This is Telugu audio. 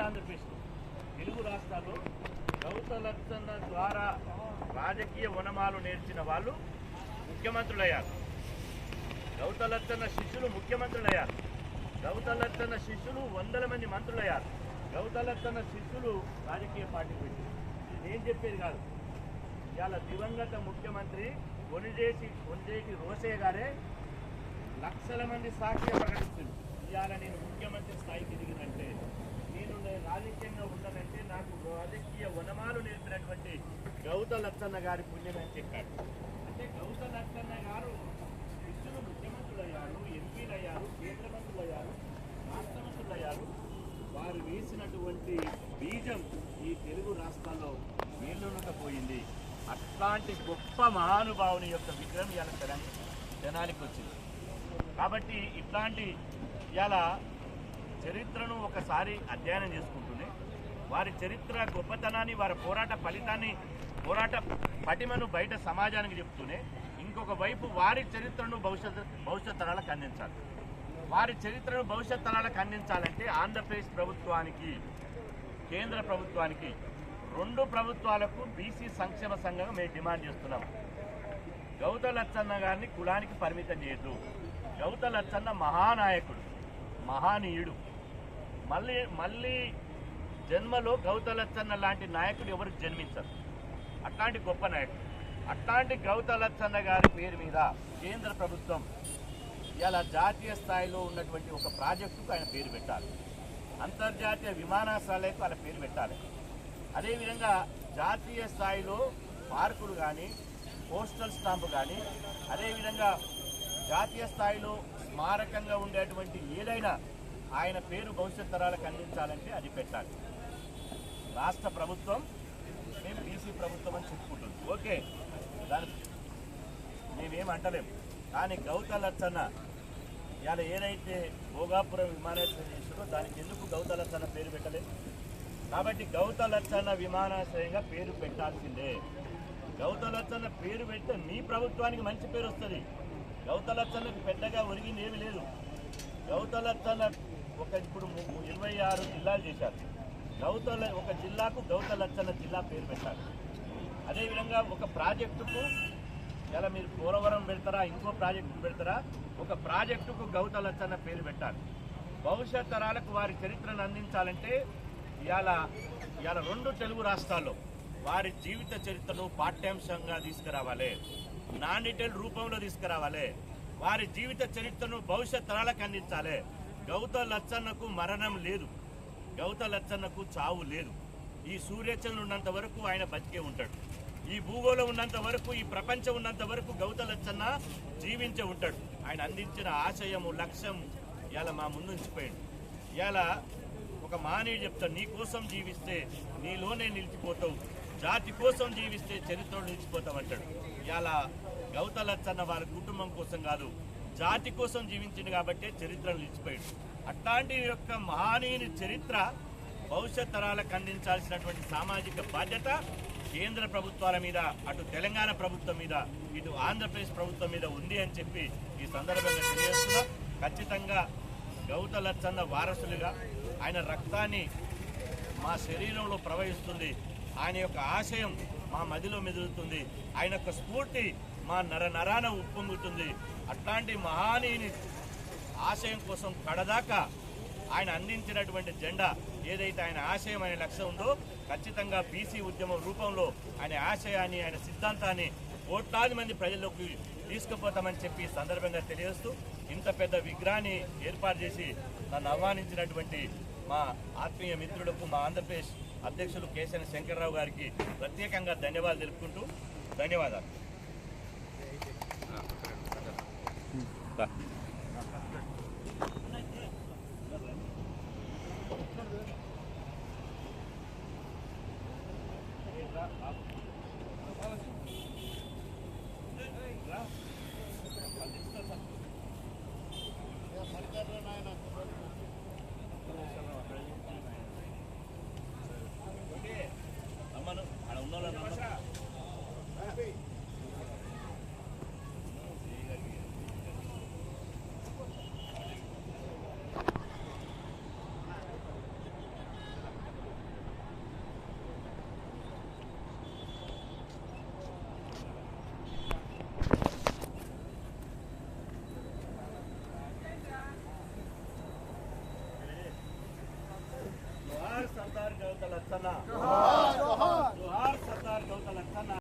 ఉమ్మడి ఆంధ్రప్రదేశ్లో తెలుగు రాష్ట్రాల్లో గౌతలచ్చన్న ద్వారా రాజకీయ వనమాలు నేర్చిన వాళ్ళు ముఖ్యమంత్రులయ్యారు. గౌతలచ్చన్న శిష్యులు ముఖ్యమంత్రులయ్యారు. గౌతలచ్చన్న శిష్యులు వందల మంది మంత్రులయ్యారు. గౌతలచ్చన్న శిష్యులు రాజకీయ పార్టీ పెట్టారు. ఇది నేను చెప్పేది కాదు. ఇవాళ దివంగత ముఖ్యమంత్రి కొనిజేటి రోసయ్య గారే లక్షల మంది సాక్షి ప్రకటించారు. ఇవాళ నేను ముఖ్యమంత్రి స్థాయికి ఎదిగినంటే, నేను రాజకీయంగా ఉండనంటే నాకు రాజకీయ వనమాలు నేర్పినటువంటి గౌతలచ్చన్న గారి పుణ్యం అని చెప్పాడు. అంటే గౌతలచ్చన్న గారు శిష్యులు ముఖ్యమంత్రులయ్యారు, ఎంపీలయ్యారు, కేంద్ర మంత్రులయ్యారు, రాష్ట్ర మంత్రులయ్యారు. వారు వేసినటువంటి బీజం ఈ తెలుగు రాష్ట్రాల్లో మేలునకపోయింది. అట్లాంటి గొప్ప మహానుభావుని యొక్క విగ్రహం ఇవాళ జనానికి వచ్చింది. కాబట్టి ఇట్లాంటి ఇవాళ చరిత్రను ఒకసారి అధ్యయనం చేసుకుంటూనే వారి చరిత్ర గొప్పతనాన్ని, వారి పోరాట ఫలితాన్ని, పోరాట పటిమను బయట సమాజానికి చెప్తూనే ఇంకొక వైపు వారి చరిత్రను భవిష్యత్ తరాలకు అందించాలి. వారి చరిత్రను భవిష్యత్ తరాలకు అందించాలంటే ఆంధ్రప్రదేశ్ ప్రభుత్వానికి, కేంద్ర ప్రభుత్వానికి, రెండు ప్రభుత్వాలకు బీసీ సంక్షేమ సంఘంగా మేము డిమాండ్ చేస్తున్నాం. గౌతలచ్చన్న గారిని కులానికి పరిమితం చేయొద్దు. గౌతలచ్చన్న మహానాయకుడు, మహానీయుడు. మళ్ళీ జన్మలో గౌతలచ్చన్న లాంటి నాయకుడు ఎవరికి జన్మించరు. అట్లాంటి గొప్ప నాయకుడు. అట్లాంటి గౌతలచ్చన్న గారి పేరు మీద కేంద్ర ప్రభుత్వం ఇలా జాతీయ స్థాయిలో ఉన్నటువంటి ఒక ప్రాజెక్టుకు ఆయన పేరు పెట్టాలి. అంతర్జాతీయ విమానాశ్రయాలకు ఆయన పేరు పెట్టాలి. అదేవిధంగా జాతీయ స్థాయిలో పార్కులు కానీ, పోస్టల్ స్టాంపు కానీ, అదేవిధంగా జాతీయ స్థాయిలో స్మారకంగా ఉండేటువంటి ఏదైనా ఆయన పేరు భవిష్యత్ తరాలకు అందించాలంటే అది పెట్టాలి. రాష్ట్ర ప్రభుత్వం మేము బీసీ ప్రభుత్వం అని చెప్పుకుంటుంది. ఓకే, దాని మేమేమంటలేము. కానీ గౌతలచ్చన్న ఇవాళ ఏదైతే భోగాపురం విమానాశ్రయం చేసిందో దానికి ఎందుకు గౌతలచ్చన్న పేరు పెట్టలేదు? కాబట్టి గౌతలచ్చన్న విమానాశ్రయంగా పేరు పెట్టాల్సిందే. గౌతలచ్చన్న పేరు పెడితే మీ ప్రభుత్వానికి మంచి పేరు వస్తుంది. గౌతలచ్చన్నకు పెద్దగా ఒరిగింది ఏమీ లేదు. గౌతలచ్చన్న ఇప్పుడు 26 జిల్లాలు చేశారు. ఒక జిల్లాకు గౌతలచ్చన్న జిల్లా పేరు పెట్టాలి. అదేవిధంగా ఒక ప్రాజెక్టుకు ఇలా మీరు పోలవరం పెడతారా, ఇంకో ప్రాజెక్టు పెడతారా, ఒక ప్రాజెక్టుకు గౌతలచ్చన్న పేరు పెట్టాలి. భవిష్యత్ తరాలకు వారి చరిత్రను అందించాలంటే ఇవాళ రెండు తెలుగు రాష్ట్రాల్లో వారి జీవిత చరిత్రను పాఠ్యాంశంగా తీసుకురావాలి, నాన్ డీటెయిల్ రూపంలో తీసుకురావాలి. వారి జీవిత చరిత్రను భవిష్యత్ తరాలకు అందించాలి. గౌతలచ్చన్నకు మరణం లేదు, గౌతలచ్చన్నకు చావు లేదు. ఈ సూర్యచంద్రుడు ఉన్నంత వరకు ఆయన బతికే ఉంటాడు. ఈ భూగోళం ఉన్నంత వరకు, ఈ ప్రపంచం ఉన్నంత వరకు గౌతలచ్చన్న జీవించే ఉంటాడు. ఆయన అందించిన ఆశయము, లక్ష్యం ఇవాళ మా ముందు ఉంచిపోయాడు. ఇవాళ ఒక మానవుడు చెప్తాడు, నీ కోసం జీవిస్తే నీలోనే నిలిచిపోతావు, జాతి కోసం జీవిస్తే చరిత్రలో నిలిచిపోతావు అంటాడు. ఇవాళ గౌతలచ్చన్న వారి కుటుంబం కోసం కాదు, జాతి కోసం జీవించింది కాబట్టి చరిత్రను నిలిచిపోయాడు. అట్లాంటి యొక్క మహానీయుని చరిత్ర భవిష్యత్ తరాలకు అందించాల్సినటువంటి సామాజిక బాధ్యత కేంద్ర ప్రభుత్వాల మీద, అటు తెలంగాణ ప్రభుత్వం మీద, ఇటు ఆంధ్రప్రదేశ్ ప్రభుత్వం మీద ఉంది అని చెప్పి ఈ సందర్భంగా తెలియజేస్తున్నా. ఖచ్చితంగా గౌతలచ్చన్న వారసులుగా ఆయన రక్తాన్ని మా శరీరంలో ప్రవహిస్తుంది. ఆయన యొక్క ఆశయం మా మదిలో మెదులుతుంది. ఆయన యొక్క స్ఫూర్తి మా నరాన ఉప్పొంగుతుంది. అట్లాంటి మహానీయుని ఆశయం కోసం కడదాకా ఆయన అందించినటువంటి జెండా ఏదైతే ఆయన ఆశయం, ఆయన లక్ష్యం ఉందో ఖచ్చితంగా బీసీ ఉద్యమం రూపంలో ఆయన ఆశయాన్ని, ఆయన సిద్ధాంతాన్ని కోట్లాది మంది ప్రజల్లోకి తీసుకుపోతామని చెప్పి సందర్భంగా తెలియజేస్తూ ఇంత పెద్ద విగ్రహాన్ని ఏర్పాటు చేసి నన్ను ఆహ్వానించినటువంటి మా ఆత్మీయ మిత్రులకు, మా ఆంధ్రప్రదేశ్ అధ్యక్షులు కేశన శంకర్రావు గారికి ప్రత్యేకంగా ధన్యవాదాలు తెలుపుకుంటూ ధన్యవాదాలు. అమ్మను అక్కడ ఉన్న గౌత లచ్చన్న జోహార్ జోహార్ జోహార్